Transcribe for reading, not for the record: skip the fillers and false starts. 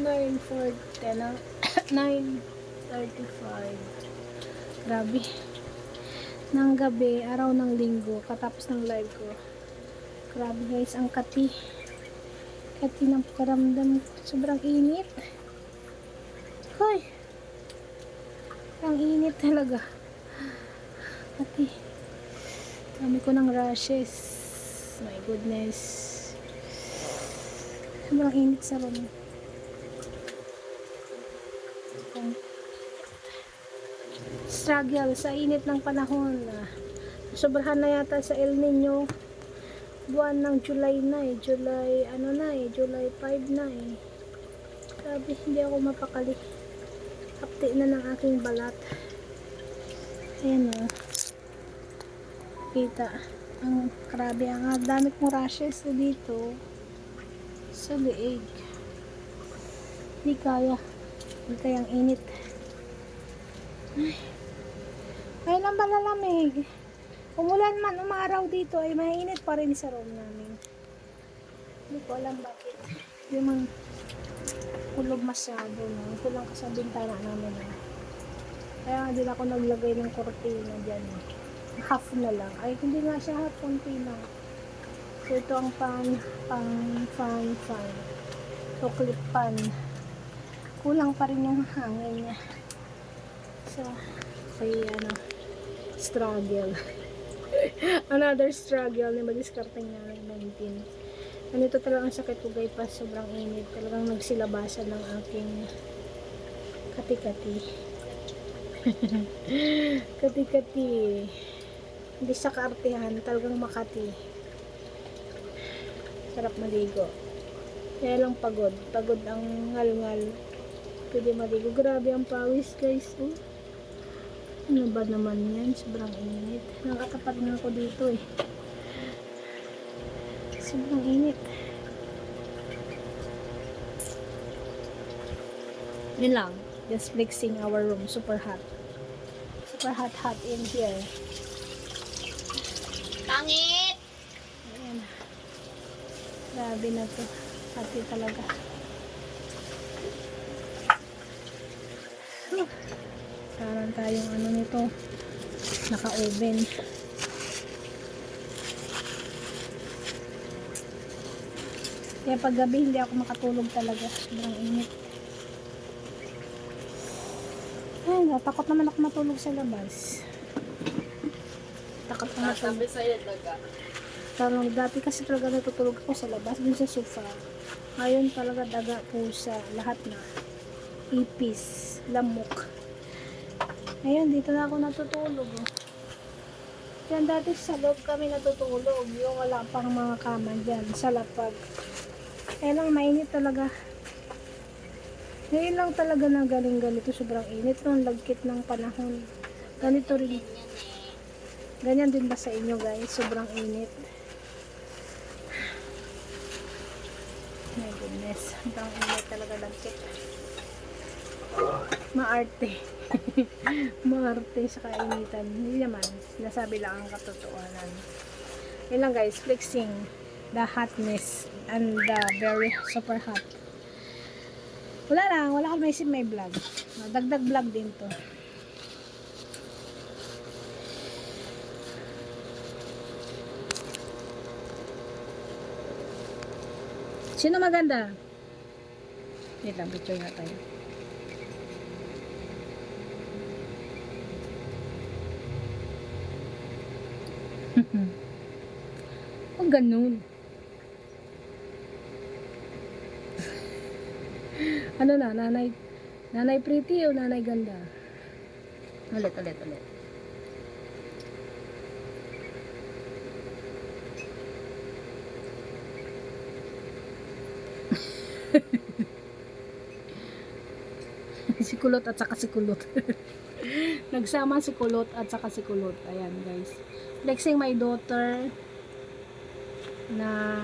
9:40 na. 9:35. Grabe. Nang gabi, araw ng linggo, katapos ng live ko. Grabe guys, ang kati. Kati ng pakiramdam. Sobrang init. Hoy! Ang init talaga. Kati. Dami ko ng rashes. My goodness. Sobrang init sa room. Struggle sa init ng panahon. Sobrahan na yata sa El Nino. Buwan ng July na eh. July 5 na eh. Grabe, hindi ako mapakali. Hapti na ng aking balat. Ayan o. Kita. Ang grabe. Ang dami kong rashes dito. Sa leeg. Hindi kaya. Hindi kayang init. Ay. Ay lang ba lalamig? Umulan man, umaraw dito ay mainit pa rin sa room namin. Hindi ko alam bakit. Hindi man kulog masyado. No? Ito lang kasi ang bintana namin. No? Kaya nga din ako naglagay ng kortina dyan. Half na lang. Ay hindi nga siya half, konti lang. So ito ang fan. So clip fan. Kulang pa rin yung hangin niya. So, struggle. Another struggle na madiskarteng nga ng 19. Ganito talaga ang sakit ko guys, pa sobrang init. Talagang nagsilabasan ng aking kati-kati. Kati-kati. Hindi sa kaartihan, talagang makati. Sarap maligo. Kaya lang pagod. Pagod ang ngal-ngal. Pwede maligo. Grabe ang pawis guys. Oh. Ano ba naman yan? Sobrang init. Nakatapat nga ako dito eh. Sobrang init. Yun lang. Just flexing our room. Super hot. Super hot in here. Pangit! Ayan. Grabe na to. Hati talaga. Parang tayong ano nito, naka-oven. Kaya pag gabi hindi ako makatulog talaga. Sobrang init. Ay, natakot naman ako matulog sa labas. Takot na matulog. Sabi sa'yo, daga. Parang dati kasi talaga natutulog ako sa labas, dun sa sofa. Ngayon talaga daga, pusa, lahat na. Ipis, lamok. Ngayon, dito na ako natutulog. Oh. Diyan dati sa loob kami natutulog. Yung wala pang mga kama dyan, sa lapag. Kaya lang, mainit talaga. Ngayon lang talaga na galing ganito. Sobrang init nung lagkit ng panahon. Ganito rin. Ganyan din ba sa inyo guys? Sobrang init. My goodness. Sobrang init talaga lagkit. Maarte. Maarte sa kainitan. Hindi naman. Sinasabi lang ang katotohanan. Yun lang guys. Flexing the hotness and the very super hot. Wala lang. Wala akong maisip may vlog. Dagdag vlog din to. Sino maganda? Wait lang. Picture nga tayo. Oh, ganun. Ano na, nanay pretty o nanay ganda? Ulit. Si kulot at saka si kulot. Nagsama si kulot at saka si kulot. Ayan guys. Flexing my daughter na